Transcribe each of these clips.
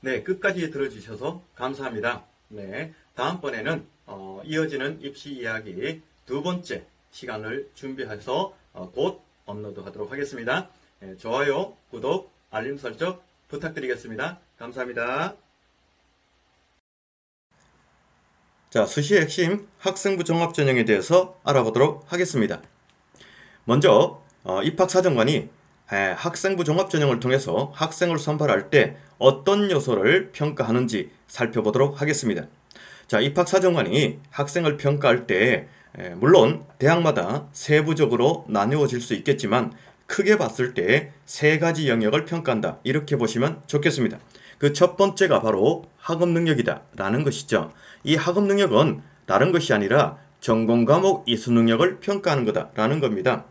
네, 끝까지 들어주셔서 감사합니다. 네, 다음번에는 이어지는 입시 이야기 두 번째 시간을 준비해서 곧 업로드 하도록 하겠습니다. 네, 좋아요, 구독, 알림 설정 부탁드리겠습니다. 감사합니다. 자, 수시의 핵심 학생부 종합전형에 대해서 알아보도록 하겠습니다. 먼저 입학사정관이 학생부 종합전형을 통해서 학생을 선발할 때 어떤 요소를 평가하는지 살펴보도록 하겠습니다. 자, 입학사정관이 학생을 평가할 때 물론 대학마다 세부적으로 나누어질 수 있겠지만 크게 봤을 때 세 가지 영역을 평가한다, 이렇게 보시면 좋겠습니다. 그 첫 번째가 바로 학업 능력이다 라는 것이죠. 이 학업 능력은 다른 것이 아니라 전공 과목 이수 능력을 평가하는 거다라는 겁니다.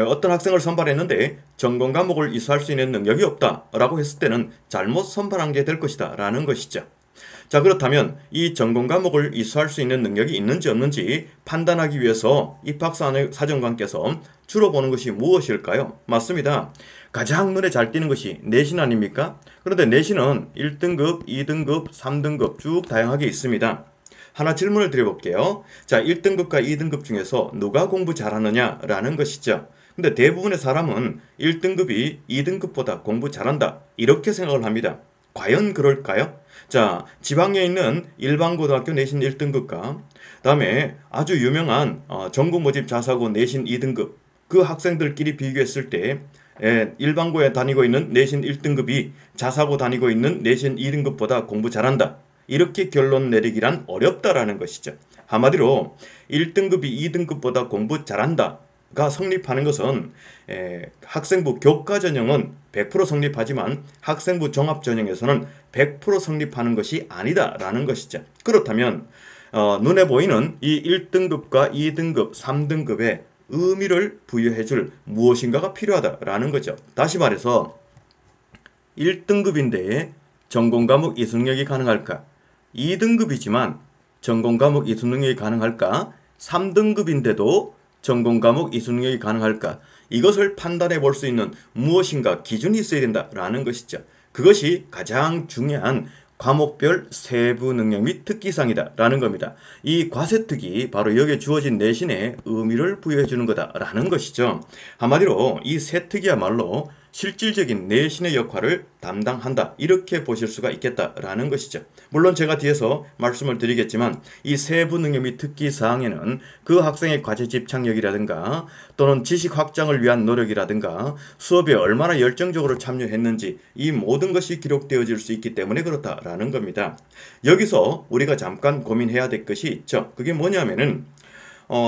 어떤 학생을 선발했는데 전공 과목을 이수할 수 있는 능력이 없다라고 했을 때는 잘못 선발한 게 될 것이다 라는 것이죠. 자, 그렇다면 이 전공 과목을 이수할 수 있는 능력이 있는지 없는지 판단하기 위해서 입학사정관께서 주로 보는 것이 무엇일까요? 맞습니다. 가장 눈에 잘 띄는 것이 내신 아닙니까? 그런데 내신은 1등급, 2등급, 3등급 쭉 다양하게 있습니다. 하나 질문을 드려볼게요. 자, 1등급과 2등급 중에서 누가 공부 잘하느냐라는 것이죠. 근데 대부분의 사람은 1등급이 2등급보다 공부 잘한다, 이렇게 생각을 합니다. 과연 그럴까요? 자, 지방에 있는 일반고등학교 내신 1등급과 다음에 아주 유명한 전국 모집 자사고 내신 2등급, 그 학생들끼리 비교했을 때 일반고에 다니고 있는 내신 1등급이 자사고 다니고 있는 내신 2등급보다 공부 잘한다, 이렇게 결론 내리기란 어렵다라는 것이죠. 한마디로 1등급이 2등급보다 공부 잘한다가 성립하는 것은 학생부 교과전형은 100% 성립하지만 학생부 종합전형에서는 100% 성립하는 것이 아니다라는 것이죠. 그렇다면 눈에 보이는 이 1등급과 2등급, 3등급에 의미를 부여해줄 무엇인가가 필요하다라는 거죠. 다시 말해서 1등급인데 전공 과목 이수 능력이 가능할까? 2등급이지만 전공 과목 이수 능력이 가능할까? 3등급인데도 전공 과목 이수 능력이 가능할까? 이것을 판단해 볼 수 있는 무엇인가 기준이 있어야 된다라는 것이죠. 그것이 가장 중요한 과목별 세부 능력 및 특기사항이다라는 겁니다. 이 과세특이 바로 여기에 주어진 내신에 의미를 부여해 주는 거다라는 것이죠. 한마디로 이 세특이야말로 실질적인 내신의 역할을 담당한다, 이렇게 보실 수가 있겠다라는 것이죠. 물론 제가 뒤에서 말씀을 드리겠지만 이 세부 능력 및 특기 사항에는 그 학생의 과제 집착력이라든가 또는 지식 확장을 위한 노력이라든가 수업에 얼마나 열정적으로 참여했는지, 이 모든 것이 기록되어질 수 있기 때문에 그렇다라는 겁니다. 여기서 우리가 잠깐 고민해야 될 것이 있죠. 그게 뭐냐면은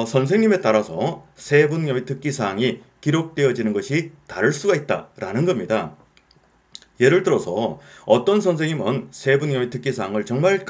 선생님에 따라서 세부 능력 및 특기 사항이 기록되어지는 것이 다를 수가 있다라는 겁니다. 예를 들어서 어떤 선생님은 세부 능력 및 특기 사항을 정말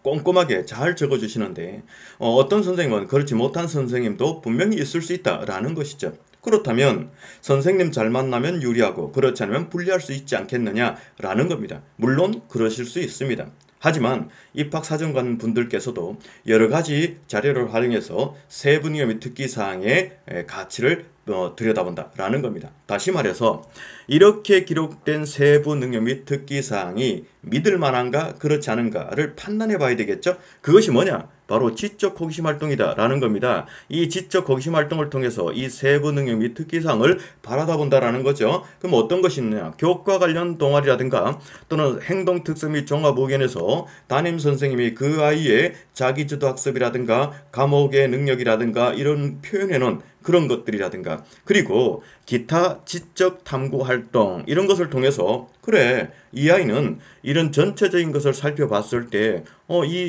꼼꼼하게 잘 적어주시는데 어떤 선생님은 그렇지 못한 선생님도 분명히 있을 수 있다라는 것이죠. 그렇다면 선생님 잘 만나면 유리하고 그렇지 않으면 불리할 수 있지 않겠느냐라는 겁니다. 물론 그러실 수 있습니다. 하지만 입학사정관 분들께서도 여러 가지 자료를 활용해서 세부 능력 및 특기 사항의 가치를 들여다본다라는 겁니다. 다시 말해서 이렇게 기록된 세부 능력 및 특기 사항이 믿을 만한가 그렇지 않은가를 판단해 봐야 되겠죠. 그것이 뭐냐? 바로 지적 호기심 활동이다라는 겁니다. 이 지적 호기심 활동을 통해서 이 세부 능력 및 특기 사항을 바라다 본다라는 거죠. 그럼 어떤 것이 있느냐? 교과 관련 동아리라든가 또는 행동 특성 및 종합 의견에서 담임 선생님이 그 아이의 자기주도 학습이라든가 과목의 능력이라든가 이런 표현해 놓은 그런 것들이라든가, 그리고 기타 지적 탐구 활동 이런 것을 통해서 그래, 이 아이는 이런 전체적인 것을 살펴봤을 때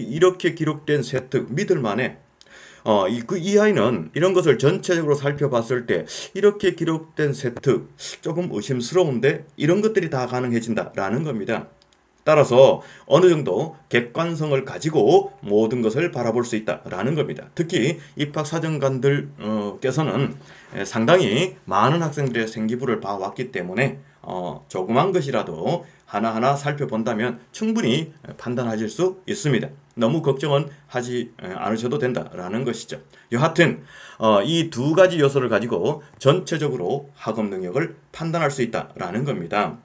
이렇게 기록된 세특 믿을 만해. 이 아이는 이런 것을 전체적으로 살펴봤을 때 이렇게 기록된 세특 조금 의심스러운데, 이런 것들이 다 가능해진다라는 겁니다. 따라서 어느 정도 객관성을 가지고 모든 것을 바라볼 수 있다라는 겁니다. 특히 입학사정관들께서는 상당히 많은 학생들의 생기부를 봐왔기 때문에 조그만 것이라도 하나하나 살펴본다면 충분히 판단하실 수 있습니다. 너무 걱정은 하지 않으셔도 된다라는 것이죠. 여하튼 이 두 가지 요소를 가지고 전체적으로 학업 능력을 판단할 수 있다라는 겁니다.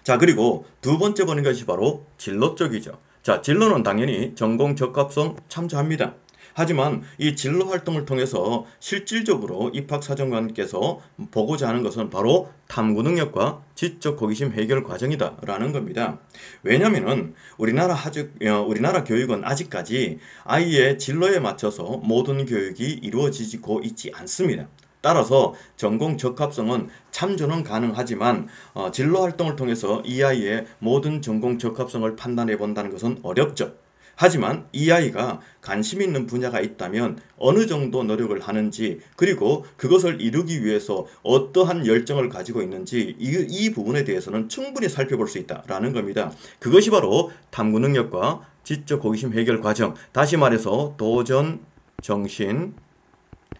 자, 그리고 두 번째 보는 것이 바로 진로 쪽이죠. 자, 진로는 당연히 전공 적합성 참조합니다. 하지만 이 진로 활동을 통해서 실질적으로 입학사정관께서 보고자 하는 것은 바로 탐구 능력과 지적 호기심 해결 과정이다라는 겁니다. 왜냐하면은 우리나라 교육은 아직까지 아이의 진로에 맞춰서 모든 교육이 이루어지고 있지 않습니다. 따라서 전공 적합성은 참조는 가능하지만 진로 활동을 통해서 이 아이의 모든 전공 적합성을 판단해 본다는 것은 어렵죠. 하지만 이 아이가 관심 있는 분야가 있다면 어느 정도 노력을 하는지, 그리고 그것을 이루기 위해서 어떠한 열정을 가지고 있는지 이 부분에 대해서는 충분히 살펴볼 수 있다라는 겁니다. 그것이 바로 탐구 능력과 지적 호기심 해결 과정, 다시 말해서 도전 정신,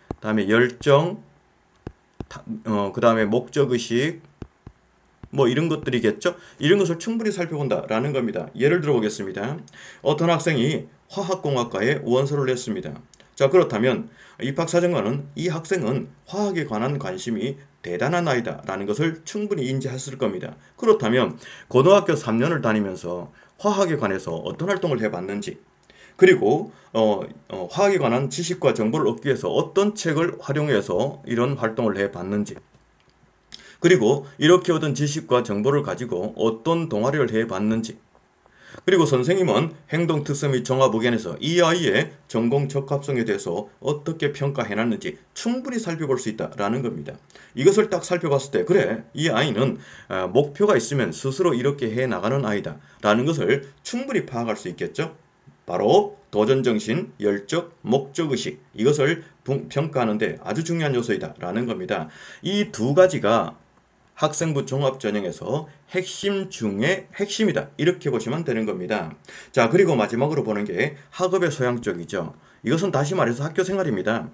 그다음에 열정, 그다음에 목적의식, 뭐 이런 것들이겠죠. 이런 것을 충분히 살펴본다라는 겁니다. 예를 들어 보겠습니다. 어떤 학생이 화학공학과에 원서를 냈습니다. 자, 그렇다면 입학사정관은 이 학생은 화학에 관한 관심이 대단한 아이다라는 것을 충분히 인지했을 겁니다. 그렇다면 고등학교 3년을 다니면서 화학에 관해서 어떤 활동을 해봤는지, 그리고 화학에 관한 지식과 정보를 얻기 위해서 어떤 책을 활용해서 이런 활동을 해봤는지, 그리고 이렇게 얻은 지식과 정보를 가지고 어떤 동아리를 해봤는지, 그리고 선생님은 행동 특성 및 종합 의견에서 이 아이의 전공 적합성에 대해서 어떻게 평가해놨는지 충분히 살펴볼 수 있다라는 겁니다. 이것을 딱 살펴봤을 때, 그래, 이 아이는 목표가 있으면 스스로 이렇게 해나가는 아이다 라는 것을 충분히 파악할 수 있겠죠. 바로 도전정신, 열정, 목적의식, 이것을 평가하는데 아주 중요한 요소이다라는 겁니다. 이 두 가지가 학생부 종합전형에서 핵심 중에 핵심이다, 이렇게 보시면 되는 겁니다. 자, 그리고 마지막으로 보는 게 학업의 소양 쪽이죠. 이것은 다시 말해서 학교 생활입니다.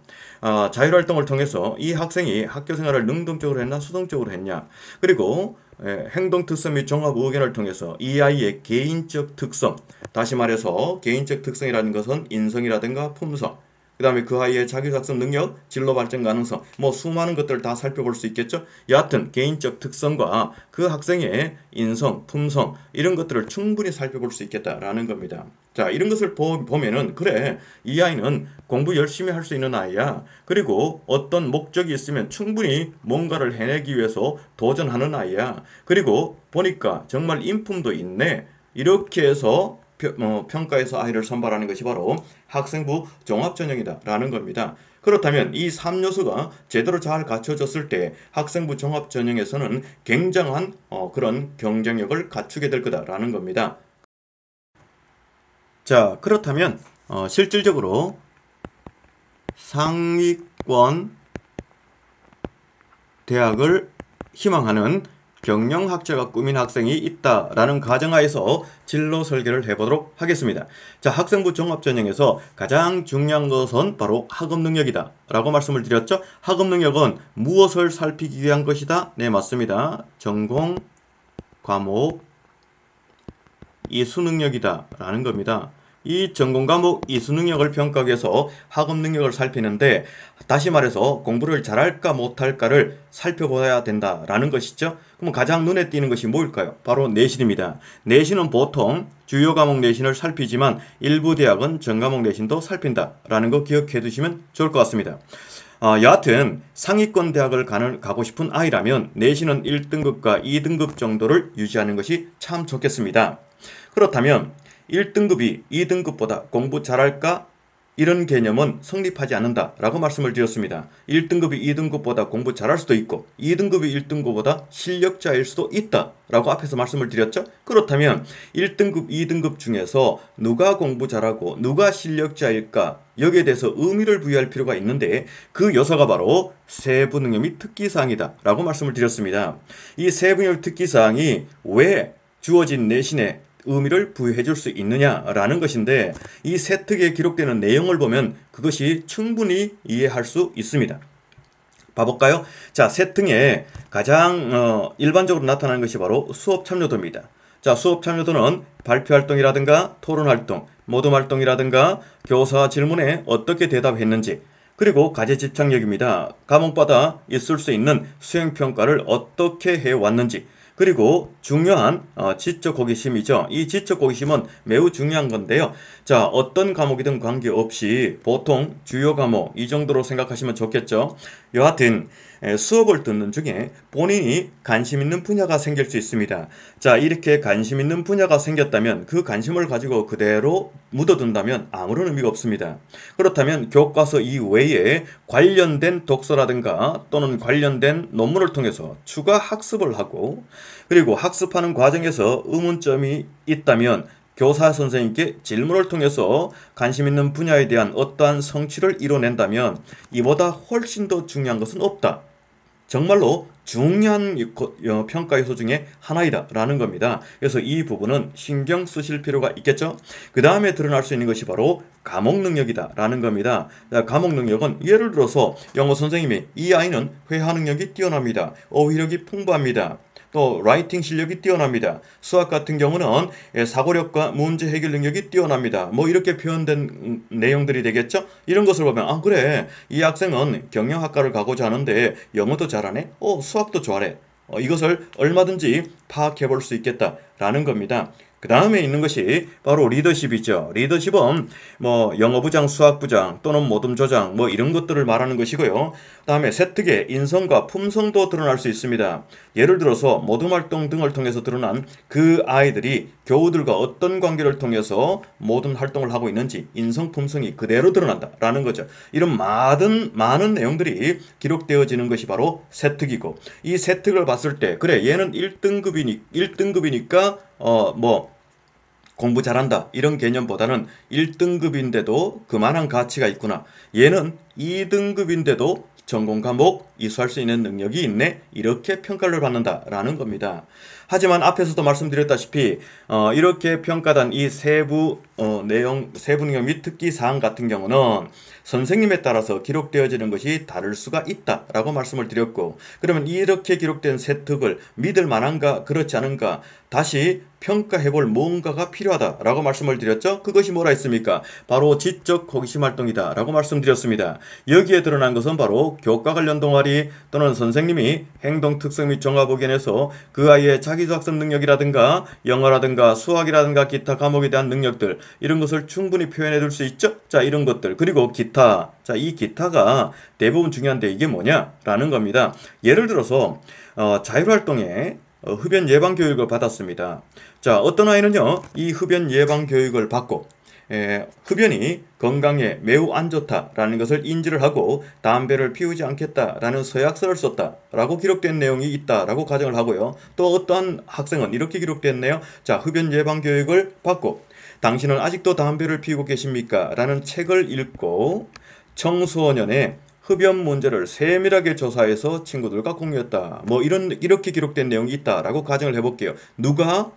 자율활동을 통해서 이 학생이 학교 생활을 능동적으로 했나 수동적으로 했냐, 그리고 행동 특성 및 종합 의견을 통해서 이 아이의 개인적 특성, 다시 말해서 개인적 특성이라는 것은 인성이라든가 품성, 그 다음에 그 아이의 자기작성 능력, 진로 발전 가능성, 뭐 수많은 것들을 다 살펴볼 수 있겠죠. 여하튼 개인적 특성과 그 학생의 인성, 품성, 이런 것들을 충분히 살펴볼 수 있겠다라는 겁니다. 자, 이런 것을 보면은, 그래, 이 아이는 공부 열심히 할 수 있는 아이야. 그리고 어떤 목적이 있으면 충분히 뭔가를 해내기 위해서 도전하는 아이야. 그리고 보니까 정말 인품도 있네. 이렇게 해서 평가에서 아이를 선발하는 것이 바로 학생부 종합전형이다라는 겁니다. 그렇다면 이 3요소가 제대로 잘 갖춰졌을 때 학생부 종합전형에서는 굉장한 그런 경쟁력을 갖추게 될 거다라는 겁니다. 자, 그렇다면 실질적으로 상위권 대학을 희망하는 경영학자가 꾸민 학생이 있다라는 가정하에서 진로 설계를 해보도록 하겠습니다. 자, 학생부 종합전형에서 가장 중요한 것은 바로 학업 능력이다 라고 말씀을 드렸죠. 학업 능력은 무엇을 살피기 위한 것이다? 네, 맞습니다. 전공, 과목, 이수 능력이다 라는 겁니다. 이 전공 과목 이수 능력을 평가하기 위해서 학업 능력을 살피는데, 다시 말해서 공부를 잘할까 못할까를 살펴봐야 된다라는 것이죠. 그럼 가장 눈에 띄는 것이 뭘까요? 바로 내신입니다. 내신은 보통 주요 과목 내신을 살피지만 일부 대학은 전 과목 내신도 살핀다라는 거 기억해 두시면 좋을 것 같습니다. 여하튼 상위권 대학을 가고 싶은 아이라면 내신은 1등급과 2등급 정도를 유지하는 것이 참 좋겠습니다. 그렇다면 1등급이 2등급보다 공부 잘할까? 이런 개념은 성립하지 않는다라고 말씀을 드렸습니다. 1등급이 2등급보다 공부 잘할 수도 있고 2등급이 1등급보다 실력자일 수도 있다라고 앞에서 말씀을 드렸죠. 그렇다면 1등급, 2등급 중에서 누가 공부 잘하고 누가 실력자일까? 여기에 대해서 의미를 부여할 필요가 있는데, 그 요소가 바로 세부능력 및 특기사항이다 라고 말씀을 드렸습니다. 이 세부능력 특기사항이 왜 주어진 내신에 의미를 부여해 줄 수 있느냐라는 것인데, 이 세특에 기록되는 내용을 보면 그것이 충분히 이해할 수 있습니다. 봐볼까요? 자, 세특에 가장 일반적으로 나타나는 것이 바로 수업 참여도입니다. 자, 수업 참여도는 발표 활동이라든가 토론 활동, 모둠 활동이라든가 교사 질문에 어떻게 대답했는지, 그리고 과제 집착력입니다. 과목마다 있을 수 있는 수행평가를 어떻게 해왔는지, 그리고 중요한 지적 호기심이죠. 이 지적 호기심은 매우 중요한 건데요. 자, 어떤 과목이든 관계없이 보통 주요 과목 이 정도로 생각하시면 좋겠죠. 여하튼 수업을 듣는 중에 본인이 관심 있는 분야가 생길 수 있습니다. 자, 이렇게 관심 있는 분야가 생겼다면 그 관심을 가지고 그대로 묻어둔다면 아무런 의미가 없습니다. 그렇다면 교과서 이외에 관련된 독서라든가 또는 관련된 논문을 통해서 추가 학습을 하고, 그리고 학습하는 과정에서 의문점이 있다면 교사 선생님께 질문을 통해서 관심 있는 분야에 대한 어떠한 성취를 이뤄낸다면 이보다 훨씬 더 중요한 것은 없다. 정말로 중요한 평가 요소 중에 하나이다 라는 겁니다. 그래서 이 부분은 신경 쓰실 필요가 있겠죠. 그 다음에 드러날 수 있는 것이 바로 과목 능력이다 라는 겁니다. 과목 능력은 예를 들어서 영어 선생님이 이 아이는 회화 능력이 뛰어납니다. 어휘력이 풍부합니다. 또 라이팅 실력이 뛰어납니다. 수학 같은 경우는 사고력과 문제 해결 능력이 뛰어납니다. 뭐 이렇게 표현된 내용들이 되겠죠. 이런 것을 보면 그래, 이 학생은 경영학과를 가고자 하는데 영어도 잘하네, 수학도 잘해, 이것을 얼마든지 파악해 볼 수 있겠다라는 겁니다. 그 다음에 있는 것이 바로 리더십이죠. 리더십은 뭐 영어부장, 수학부장 또는 모둠조장 뭐 이런 것들을 말하는 것이고요. 그 다음에 세특의 인성과 품성도 드러날 수 있습니다. 예를 들어서 모둠활동 등을 통해서 드러난 그 아이들이 교우들과 어떤 관계를 통해서 모든 활동을 하고 있는지 인성, 품성이 그대로 드러난다라는 거죠. 이런 많은 내용들이 기록되어지는 것이 바로 세특이고, 이 세특을 봤을 때 그래, 얘는 1등급이니까 공부 잘한다 이런 개념보다는 1등급인데도 그만한 가치가 있구나, 얘는 2등급인데도 전공 과목 이수할 수 있는 능력이 있네, 이렇게 평가를 받는다라는 겁니다. 하지만 앞에서도 말씀드렸다시피 이렇게 평가단 이 세부 능력 및 특기 사항 같은 경우는 선생님에 따라서 기록되어지는 것이 다를 수가 있다라고 말씀을 드렸고, 그러면 이렇게 기록된 세특을 믿을 만한가 그렇지 않은가 다시 평가해볼 뭔가가 필요하다라고 말씀을 드렸죠. 그것이 뭐라 했습니까? 바로 지적 호기심 활동이다 라고 말씀드렸습니다. 여기에 드러난 것은 바로 교과 관련 동아리 또는 선생님이 행동 특성 및 종합 의견에서 그 아이의 자기작성 능력이라든가 영어라든가 수학이라든가 기타 과목에 대한 능력들, 이런 것을 충분히 표현해 둘 수 있죠. 자, 이런 것들, 그리고 기타. 자, 이 기타가 대부분 중요한데 이게 뭐냐라는 겁니다. 예를 들어서 자율활동에 흡연 예방 교육을 받았습니다. 자, 어떤 아이는요, 이 흡연 예방 교육을 받고 흡연이 건강에 매우 안 좋다라는 것을 인지를 하고 담배를 피우지 않겠다라는 서약서를 썼다라고 기록된 내용이 있다라고 가정을 하고요. 또 어떠한 학생은 이렇게 기록됐네요. 자, 흡연 예방 교육을 받고 당신은 아직도 담배를 피우고 계십니까? 라는 책을 읽고 청소년의 흡연 문제를 세밀하게 조사해서 친구들과 공유했다. 뭐 이렇게 기록된 내용이 있다라고 가정을 해볼게요. 누가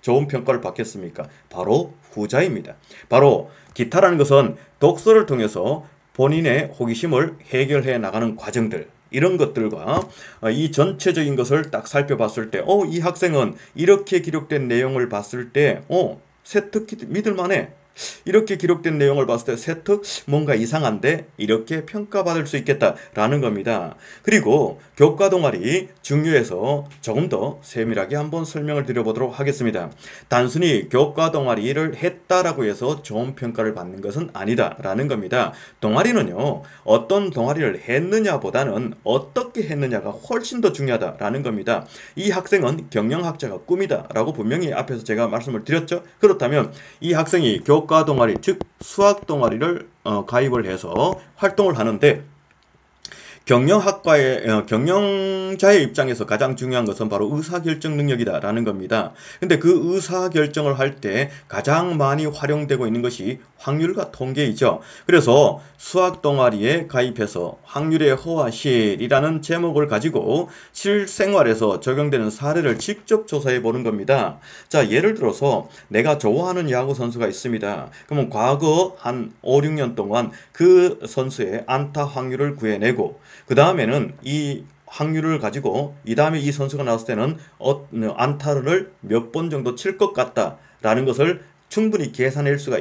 좋은 평가를 받겠습니까? 바로 후자입니다. 바로 기타라는 것은 독서를 통해서 본인의 호기심을 해결해 나가는 과정들, 이런 것들과 이 전체적인 것을 딱 살펴봤을 때 이 학생은 이렇게 기록된 내용을 봤을 때 세특 믿을만해, 이렇게 기록된 내용을 봤을 때 세특 뭔가 이상한데, 이렇게 평가받을 수 있겠다라는 겁니다. 그리고 교과 동아리 중요해서 조금 더 세밀하게 한번 설명을 드려보도록 하겠습니다. 단순히 교과 동아리를 했다라고 해서 좋은 평가를 받는 것은 아니다라는 겁니다. 동아리는요, 어떤 동아리를 했느냐보다는 어떻게 했느냐가 훨씬 더 중요하다라는 겁니다. 이 학생은 경영학자가 꿈이다라고 분명히 앞에서 제가 말씀을 드렸죠. 그렇다면 이 학생이 교과 동아리, 즉 수학 동아리를 가입을 해서 활동을 하는데, 경영자의 입장에서 가장 중요한 것은 바로 의사결정 능력이다라는 겁니다. 근데 그 의사결정을 할 때 가장 많이 활용되고 있는 것이 확률과 통계이죠. 그래서 수학 동아리에 가입해서 확률의 허와실이라는 제목을 가지고 실생활에서 적용되는 사례를 직접 조사해 보는 겁니다. 자, 예를 들어서 내가 좋아하는 야구 선수가 있습니다. 그러면 과거 한 5, 6년 동안 그 선수의 안타 확률을 구해내고, 그 다음에는 이 확률을 가지고 이 다음에 이 선수가 나왔을 때는 안타를 몇 번 정도 칠 것 같다라는 것을 충분히 계산해낼 수가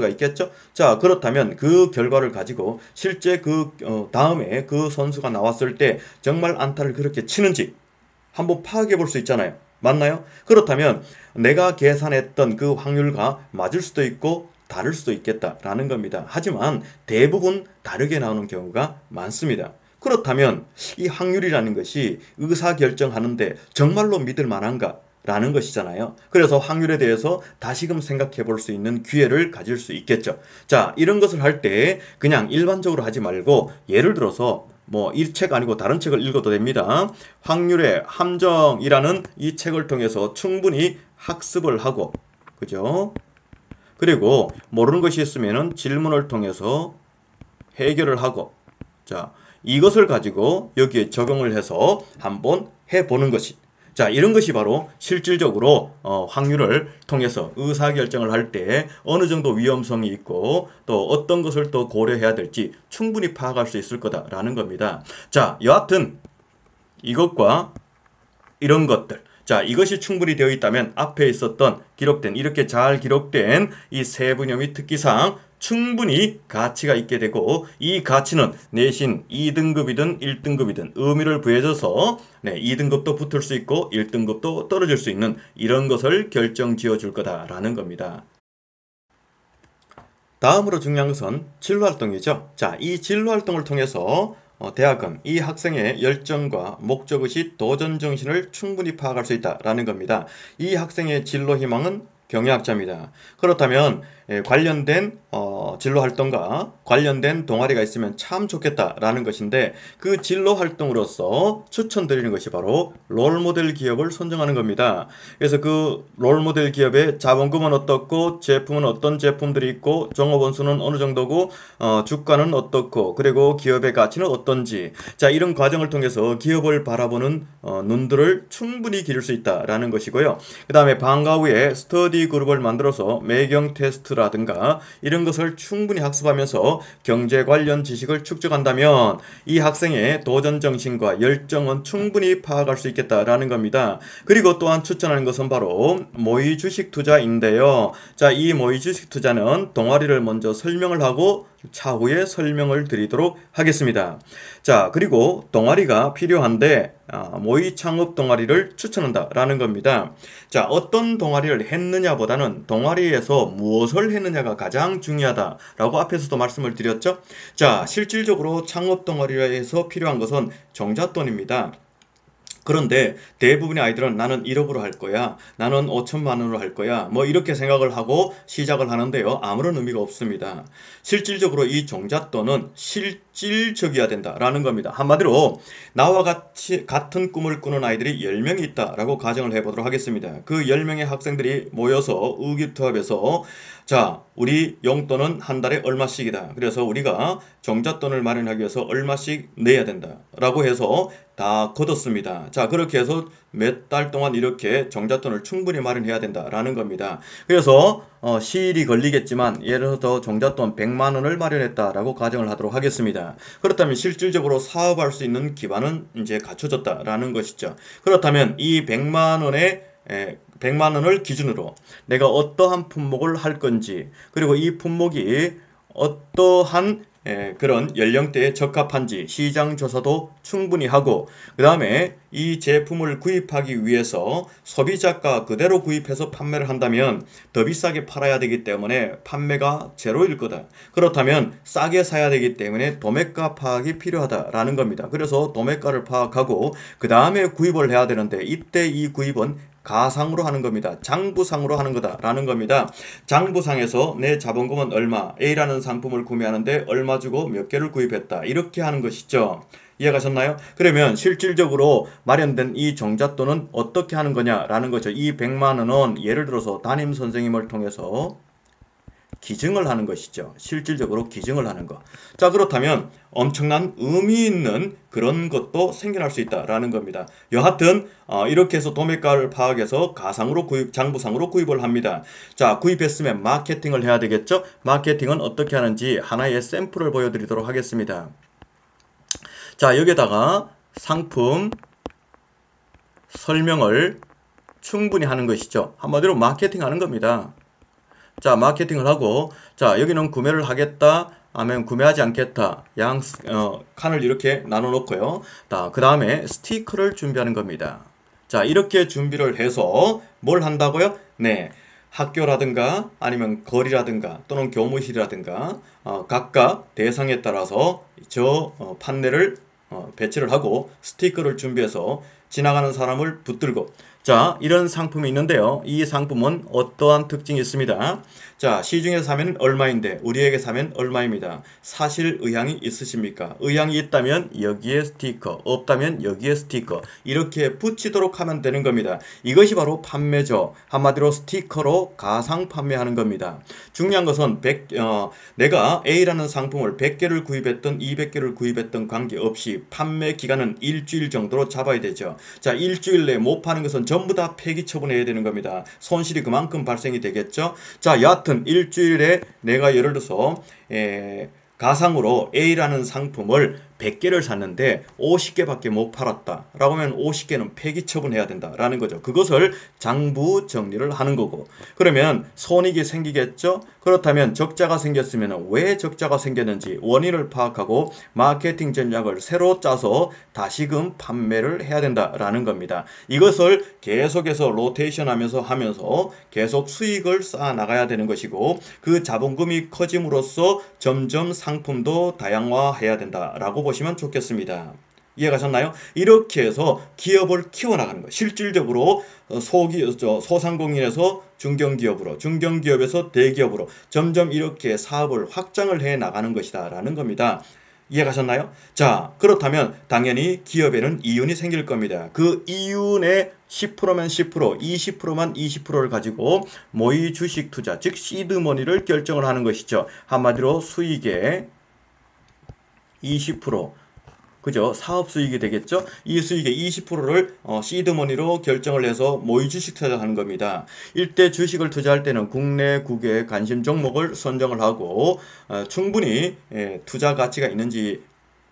있겠죠. 자, 그렇다면 그 결과를 가지고 실제 다음에 그 선수가 나왔을 때 정말 안타를 그렇게 치는지, 한번 파악해 볼 수 있잖아요. 맞나요? 그렇다면 내가 계산했던 그 확률과 맞을 수도 있고 다를 수도 있겠다라는 겁니다. 하지만 대부분 다르게 나오는 경우가 많습니다. 그렇다면 이 확률이라는 것이 의사결정하는데 정말로 믿을 만한가? 라는 것이잖아요. 그래서 확률에 대해서 다시금 생각해 볼 수 있는 기회를 가질 수 있겠죠. 자, 이런 것을 할 때 그냥 일반적으로 하지 말고 예를 들어서 뭐 이 책 아니고 다른 책을 읽어도 됩니다. 확률의 함정이라는 이 책을 통해서 충분히 학습을 하고, 그죠? 그리고 모르는 것이 있으면은 질문을 통해서 해결을 하고, 자, 이것을 가지고 여기에 적용을 해서 한번 해보는 것이, 자, 이런 것이 바로 실질적으로 확률을 통해서 의사결정을 할 때 어느 정도 위험성이 있고 또 어떤 것을 또 고려해야 될지 충분히 파악할 수 있을 거다라는 겁니다. 자, 여하튼 이것과 이런 것들, 자, 이것이 충분히 되어 있다면 앞에 있었던 기록된, 이렇게 잘 기록된 이 세분야 및 특기사항 충분히 가치가 있게 되고, 이 가치는 내신 2등급이든 1등급이든 의미를 부여줘서 2등급도 붙을 수 있고 1등급도 떨어질 수 있는 이런 것을 결정 지어 줄 거다라는 겁니다. 다음으로 중요한 것은 진로활동이죠. 자, 이 진로활동을 통해서 대학은 이 학생의 열정과 목적의식, 도전정신을 충분히 파악할 수 있다라는 겁니다. 이 학생의 진로 희망은 경영학자입니다. 그렇다면 관련된 진로 활동과 관련된 동아리가 있으면 참 좋겠다라는 것인데, 그 진로 활동으로서 추천드리는 것이 바로 롤모델 기업을 선정하는 겁니다. 그래서 그 롤모델 기업의 자본금은 어떻고, 제품은 어떤 제품들이 있고, 종업원수는 어느 정도고, 주가는 어떻고, 그리고 기업의 가치는 어떤지, 자, 이런 과정을 통해서 기업을 바라보는 눈들을 충분히 기를 수 있다라는 것이고요. 그 다음에 방과 후에 스터디 그룹을 만들어서 매경 테스트라든가 이런 것을 충분히 학습하면서 경제 관련 지식을 축적한다면 이 학생의 도전 정신과 열정은 충분히 파악할 수 있겠다라는 겁니다. 그리고 또한 추천하는 것은 바로 모의 주식 투자인데요. 자, 이 모의 주식 투자는 동아리를 먼저 설명을 하고 차후에 설명을 드리도록 하겠습니다. 자, 그리고 동아리가 필요한데 모의 창업 동아리를 추천한다 라는 겁니다. 자, 어떤 동아리를 했느냐보다는 동아리에서 무엇을 했느냐가 가장 중요하다라고 앞에서도 말씀을 드렸죠. 자, 실질적으로 창업 동아리에서 필요한 것은 종잣돈입니다. 그런데 대부분의 아이들은 나는 1억으로 할 거야, 나는 5천만 원으로 할 거야, 뭐 이렇게 생각을 하고 시작을 하는데요, 아무런 의미가 없습니다. 실질적으로 이 종잣돈은 실질적이어야 된다라는 겁니다. 한마디로 나와 같은 꿈을 꾸는 아이들이 10명이 있다라고 가정을 해보도록 하겠습니다. 그 10명의 학생들이 모여서 의기투합해서, 자, 우리 용돈은 한 달에 얼마씩이다, 그래서 우리가 종잣돈을 마련하기 위해서 얼마씩 내야 된다 라고 해서 다 걷었습니다. 자, 그렇게 해서 몇 달 동안 이렇게 종잣돈을 충분히 마련해야 된다라는 겁니다. 그래서 시일이 걸리겠지만 예를 들어 종잣돈 100만 원을 마련했다라고 가정을 하도록 하겠습니다. 그렇다면 실질적으로 사업할 수 있는 기반은 이제 갖춰졌다라는 것이죠. 그렇다면 이 100만 원을 기준으로 내가 어떠한 품목을 할 건지, 그리고 이 품목이 어떠한 그런 연령대에 적합한지 시장 조사도 충분히 하고, 그 다음에 이 제품을 구입하기 위해서 소비자가 그대로 구입해서 판매를 한다면 더 비싸게 팔아야 되기 때문에 판매가 제로일 거다. 그렇다면 싸게 사야 되기 때문에 도매가 파악이 필요하다라는 겁니다. 그래서 도매가를 파악하고 그 다음에 구입을 해야 되는데, 이때 이 구입은 가상으로 하는 겁니다. 장부상으로 하는 거다라는 겁니다. 장부상에서 내 자본금은 얼마, A라는 상품을 구매하는데 얼마 주고 몇 개를 구입했다, 이렇게 하는 것이죠. 이해가셨나요? 그러면 실질적으로 마련된 이 종잣돈은 어떻게 하는 거냐라는 거죠. 이 100만 원은 예를 들어서 담임 선생님을 통해서 기증을 하는 것이죠. 실질적으로 기증을 하는 것. 자, 그렇다면 엄청난 의미 있는 그런 것도 생겨날 수 있다라는 겁니다. 여하튼 이렇게 해서 도매가를 파악해서 가상으로 장부상으로 구입을 합니다. 자, 구입했으면 마케팅을 해야 되겠죠? 마케팅은 어떻게 하는지 하나의 샘플을 보여드리도록 하겠습니다. 자, 여기다가 상품 설명을 충분히 하는 것이죠. 한마디로 마케팅 하는 겁니다. 자, 마케팅을 하고, 자, 여기는 구매를 하겠다, 아니면 구매하지 않겠다, 칸을 이렇게 나눠 놓고요. 그 다음에 스티커를 준비하는 겁니다. 자, 이렇게 준비를 해서 뭘 한다고요? 네. 학교라든가 아니면 거리라든가 또는 교무실이라든가 각각 대상에 따라서 저 판넬을 배치를 하고 스티커를 준비해서 지나가는 사람을 붙들고 자, 이런 상품이 있는데요. 이 상품은 어떠한 특징이 있습니다. 자, 시중에서 사면 얼마인데 우리에게 사면 얼마입니다. 사실 의향이 있으십니까? 의향이 있다면 여기에 스티커, 없다면 여기에 스티커 이렇게 붙이도록 하면 되는 겁니다. 이것이 바로 판매죠. 한마디로 스티커로 가상 판매하는 겁니다. 중요한 것은 내가 A라는 상품을 100개를 구입했던 200개를 구입했던 관계없이 판매 기간은 일주일 정도로 잡아야 되죠. 자, 일주일 내에 못 파는 것은 전부 다 폐기 처분해야 되는 겁니다. 손실이 그만큼 발생이 되겠죠. 자, 여하튼 일주일에 내가 예를 들어서 가상으로 A라는 상품을 100개를 샀는데 50개밖에 못 팔았다 라고 하면 50개는 폐기 처분해야 된다라는 거죠. 그것을 장부 정리를 하는 거고, 그러면 손익이 생기겠죠. 그렇다면 적자가 생겼으면 왜 적자가 생겼는지 원인을 파악하고 마케팅 전략을 새로 짜서 다시금 판매를 해야 된다라는 겁니다. 이것을 계속해서 로테이션 하면서 계속 수익을 쌓아 나가야 되는 것이고, 그 자본금이 커짐으로써 점점 상품도 다양화해야 된다라고 보시면 좋겠습니다. 이해가셨나요? 이렇게 해서 기업을 키워나가는 거. 실질적으로 소상공인에서 중견기업으로, 중견기업에서 대기업으로 점점 이렇게 사업을 확장을 해 나가는 것이다 라는 겁니다. 이해가셨나요? 자, 그렇다면 당연히 기업에는 이윤이 생길 겁니다. 그 이윤의 10%면 10%, 20%만 20%를 가지고 모의 주식 투자, 즉 시드머니를 결정을 하는 것이죠. 한마디로 수익의 20%, 그죠? 사업 수익이 되겠죠? 이 수익의 20%를 시드머니로 결정을 해서 모의 주식 투자하는 겁니다. 일대 주식을 투자할 때는 국내 국외 관심 종목을 선정을 하고 충분히 투자 가치가 있는지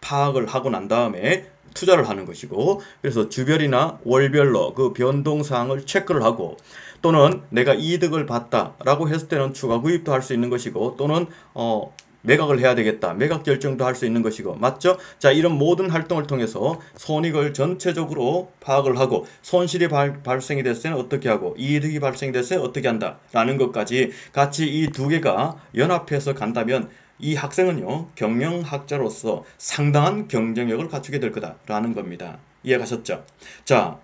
파악을 하고 난 다음에 투자를 하는 것이고, 그래서 주별이나 월별로 그 변동사항을 체크를 하고, 또는 내가 이득을 봤다라고 했을 때는 추가 구입도 할 수 있는 것이고, 또는 매각을 해야 되겠다, 매각 결정도 할 수 있는 것이고, 맞죠? 자, 이런 모든 활동을 통해서 손익을 전체적으로 파악을 하고, 손실이 발생이 됐을 때는 어떻게 하고, 이득이 발생이 됐을 때 어떻게 한다 라는 것까지 같이 이 두 개가 연합해서 간다면 이 학생은요, 경영학자로서 상당한 경쟁력을 갖추게 될 거다라는 겁니다. 이해가셨죠? 자,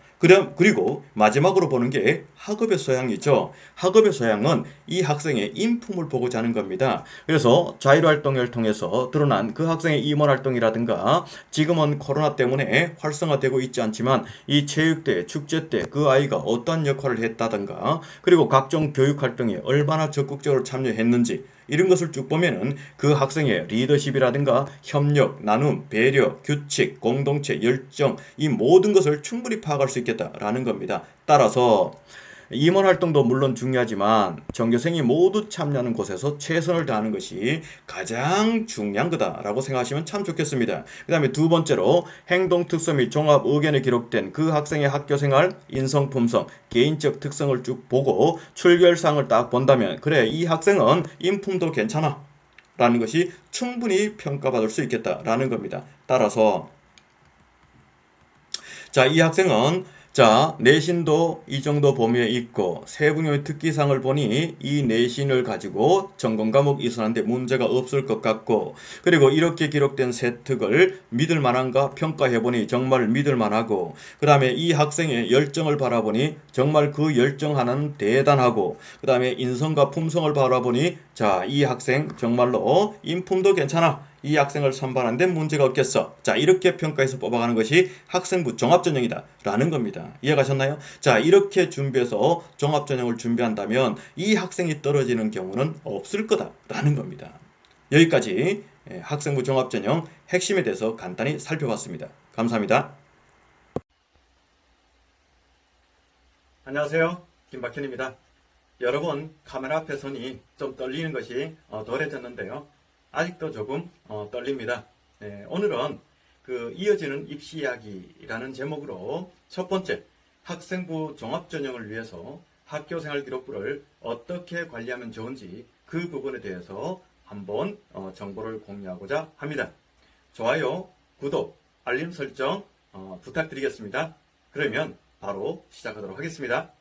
그리고 마지막으로 보는 게 학업의 소양이죠. 학업의 소양은 이 학생의 인품을 보고자 하는 겁니다. 그래서 자율활동을 통해서 드러난 그 학생의 임원활동이라든가, 지금은 코로나 때문에 활성화되고 있지 않지만 이 체육대, 축제 때 그 아이가 어떠한 역할을 했다든가, 그리고 각종 교육활동에 얼마나 적극적으로 참여했는지, 이런 것을 쭉 보면은 그 학생의 리더십이라든가 협력, 나눔, 배려, 규칙, 공동체, 열정, 이 모든 것을 충분히 파악할 수 있겠다라는 겁니다. 따라서 임원 활동도 물론 중요하지만 전교생이 모두 참여하는 곳에서 최선을 다하는 것이 가장 중요한 거다라고 생각하시면 참 좋겠습니다. 그 다음에 두 번째로 행동 특성 및 종합 의견에 기록된 그 학생의 학교생활, 인성, 품성, 개인적 특성을 쭉 보고 출결사항을 딱 본다면, 그래, 이 학생은 인품도 괜찮아 라는 것이 충분히 평가받을 수 있겠다라는 겁니다. 따라서 자, 이 학생은 내신도 이 정도 범위에 있고 세분의 특기상을 보니 이 내신을 가지고 전공 과목 이수하는데 문제가 없을 것 같고, 그리고 이렇게 기록된 세특을 믿을 만한가 평가해보니 정말 믿을 만하고, 그 다음에 이 학생의 열정을 바라보니 정말 그 열정 하나는 대단하고, 그 다음에 인성과 품성을 바라보니 이 학생 정말로 인품도 괜찮아, 이 학생을 선발하는 데 문제가 없겠어. 자, 이렇게 평가해서 뽑아가는 것이 학생부 종합전형이다 라는 겁니다. 이해가셨나요? 자, 이렇게 준비해서 종합전형을 준비한다면 이 학생이 떨어지는 경우는 없을 거다 라는 겁니다. 여기까지 학생부 종합전형 핵심에 대해서 간단히 살펴봤습니다. 감사합니다. 안녕하세요, 김박현입니다. 여러분, 카메라 앞에 손이 좀 떨리는 것이 덜해졌는데요, 아직도 조금 떨립니다. 오늘은 그 이어지는 입시 이야기라는 제목으로 첫 번째, 학생부 종합전형을 위해서 학교생활 기록부를 어떻게 관리하면 좋은지 그 부분에 대해서 한번 정보를 공유하고자 합니다. 좋아요, 구독, 알림 설정 부탁드리겠습니다. 그러면 바로 시작하도록 하겠습니다.